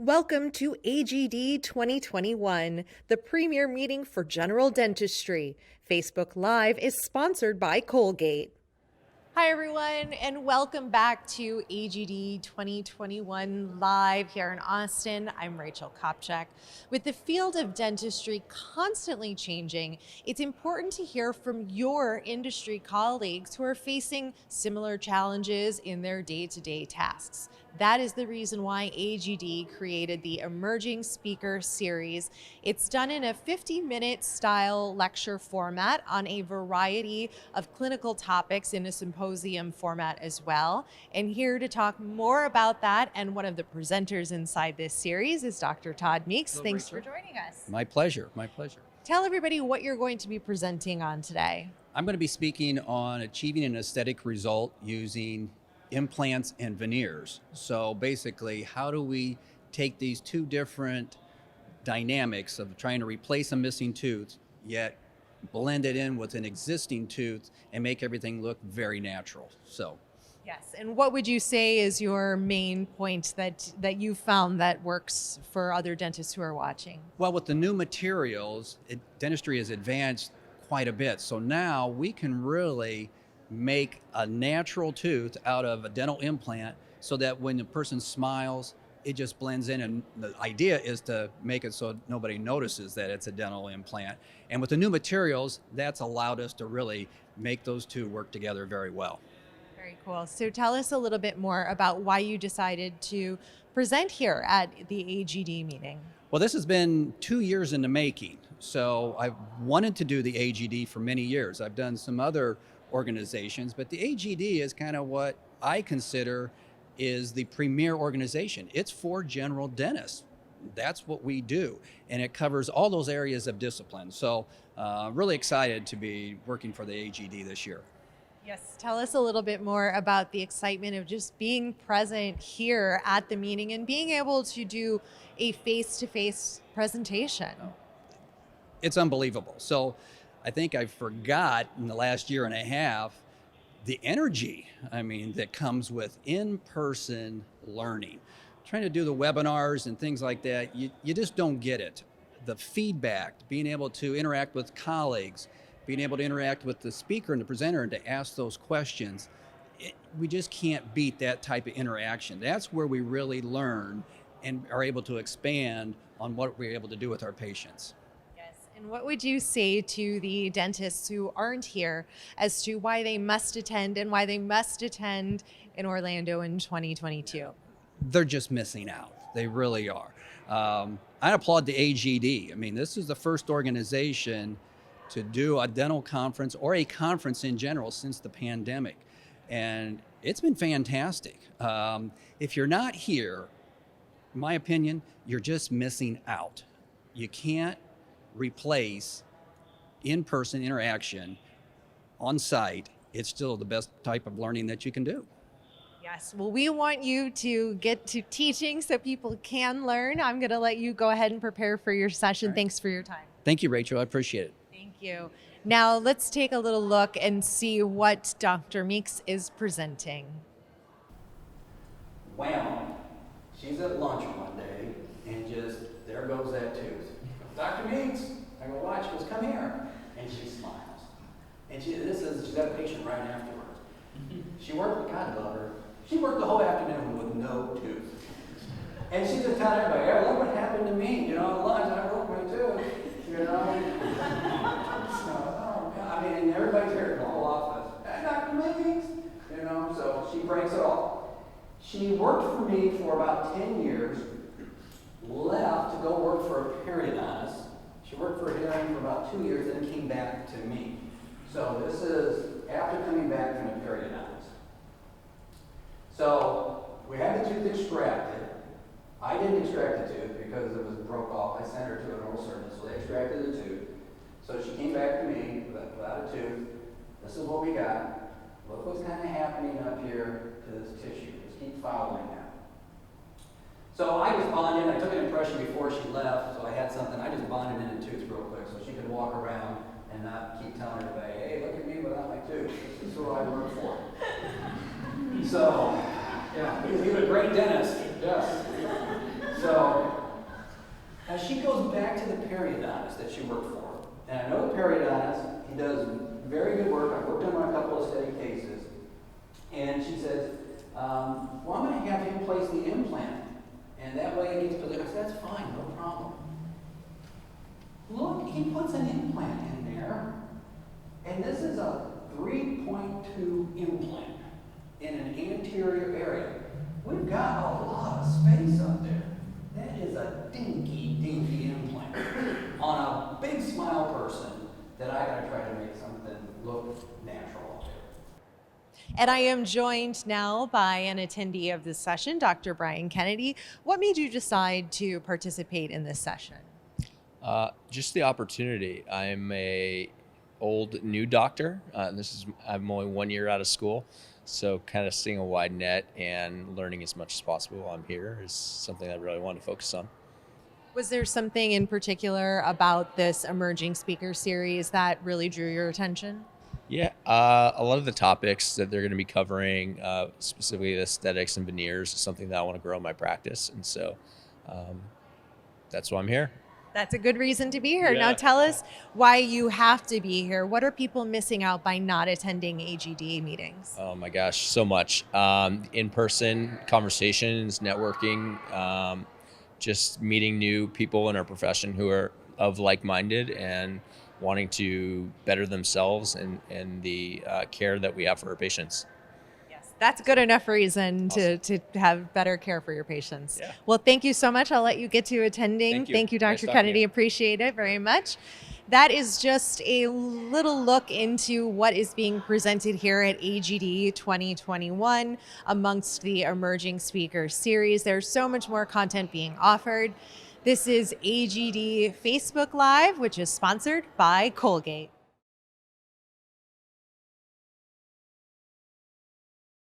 Welcome to AGD 2021, the premier meeting for general dentistry. Facebook Live is sponsored by Colgate. Hi, everyone, and welcome back to AGD 2021 Live here in Austin. I'm Rachel Kopchak. With the field of dentistry constantly changing, it's important to hear from your industry colleagues who are facing similar challenges in their day-to-day tasks. That is the reason why AGD created the Emerging Speaker Series. It's done in a 50-minute style lecture format on a variety of clinical topics in a symposium format as well. And here to talk more about that and one of the presenters inside this series is Dr. Todd Meeks. Hello, Thanks Rachel. for joining us. My pleasure, my pleasure. Tell everybody what you're going to be presenting on today. I'm going to be speaking on achieving an aesthetic result using implants and veneers. So basically, how do we take these two different dynamics of trying to replace a missing tooth, yet blend it in with an existing tooth and make everything look very natural? Yes, and what would you say is your main point that you found that works for other dentists who are watching? Well, with the new materials, dentistry has advanced quite a bit. So now we can really make a natural tooth out of a dental implant so that when the person smiles, it just blends in. And the idea is to make it so nobody notices that it's a dental implant. And with the new materials, that's allowed us to really make those two work together very well. Very cool. So tell us a little bit more about why you decided to present here at the AGD meeting. Well, this has been 2 years in the making. So I've wanted to do the AGD for many years. I've done some other organizations, but the AGD is kind of what I consider is the premier organization. It's for general dentists. That's what we do. And it covers all those areas of discipline. So really excited to be working for the AGD this year. Yes, tell us a little bit more about the excitement of just being present here at the meeting and being able to do a face-to-face presentation. It's unbelievable. So I think I forgot in the last year and a half the energy, that comes with in-person learning. Trying to do the webinars and things like that, you just don't get it. The feedback, being able to interact with colleagues, being able to interact with the speaker and the presenter and to ask those questions, we just can't beat that type of interaction. That's where we really learn and are able to expand on what we're able to do with our patients. And what would you say to the dentists who aren't here as to why they must attend and why they must attend in Orlando in 2022? They're just missing out. They really are. I applaud the AGD. This is the first organization to do a dental conference or a conference in general since the pandemic. And it's been fantastic. If you're not here, in my opinion, you're just missing out. You can't replace in-person interaction on site. It's still the best type of learning that you can do. Yes, well, we want you to get to teaching so people can learn. I'm going to let you go ahead and prepare for your session. Right. Thanks for your time. Thank you, Rachel. I appreciate it. Thank you. Now let's take a little look and see what Dr. Meeks is presenting. Wham! She's at lunch one day and just, there goes that tooth. Dr. Meeks, I go, watch, she goes, come here. And she smiles. And she's got a patient right afterwards. She worked, God love her, she worked the whole afternoon with no tooth. And she's just telling everybody, hey, look what happened to me, at lunch, I broke my tooth, and everybody's here in the whole office, hey, Dr. Meeks, so she breaks it all. She worked for me for about 10 years, left to go work for a periodontist. She worked for him for about 2 years, then came back to me. So this is after coming back from a periodontist. So we had the tooth extracted. I didn't extract the tooth because it was broke off. I sent her to an oral surgeon, so they extracted the tooth. So she came back to me without a tooth. This is what we got. Look what's kind of happening up here to this tissue. Just keep following that. So I just bonded. I took an impression before she left, so I had something. I just bonded in a tooth real quick so she could walk around and not keep telling everybody, hey, look at me without my tooth. This is who I work for. So, yeah, he was a great dentist. Yes. So she goes back to the periodontist that she worked for. And I know the periodontist, he does very good work. I've worked on a couple of steady cases. And she says, well, I'm going to have him place the implant. And that way it gets positioned. I said, that's fine, no problem. Look, he puts an implant in there. And this is a 3.2 implant in an anterior area. We've got a lot of space up there. That is a dinky implant on a big smile person that I gotta try to make something look natural up there. And I am joined now by an attendee of this session, Dr. Brian Kennedy. What made you decide to participate in this session? Just the opportunity. I'm a old new doctor. I'm only 1 year out of school, so kind of seeing a wide net and learning as much as possible while I'm here is something I really want to focus on. Was there something in particular about this emerging speaker series that really drew your attention? Yeah, a lot of the topics that they're going to be covering, specifically aesthetics and veneers, is something that I want to grow in my practice, and so that's why I'm here. That's a good reason to be here. Yeah. Now tell us why you have to be here. What are people missing out by not attending AGD meetings? Oh my gosh, so much. In-person conversations, networking, just meeting new people in our profession who are of like-minded and wanting to better themselves and the care that we have for our patients. That's good enough reason to have better care for your patients. Yeah. Well, thank you so much. I'll let you get to attending. Thank you. Dr. Nice talking Kennedy. to you. Appreciate it very much. That is just a little look into what is being presented here at AGD 2021 amongst the Emerging Speakers series. There's so much more content being offered. This is AGD Facebook Live, which is sponsored by Colgate.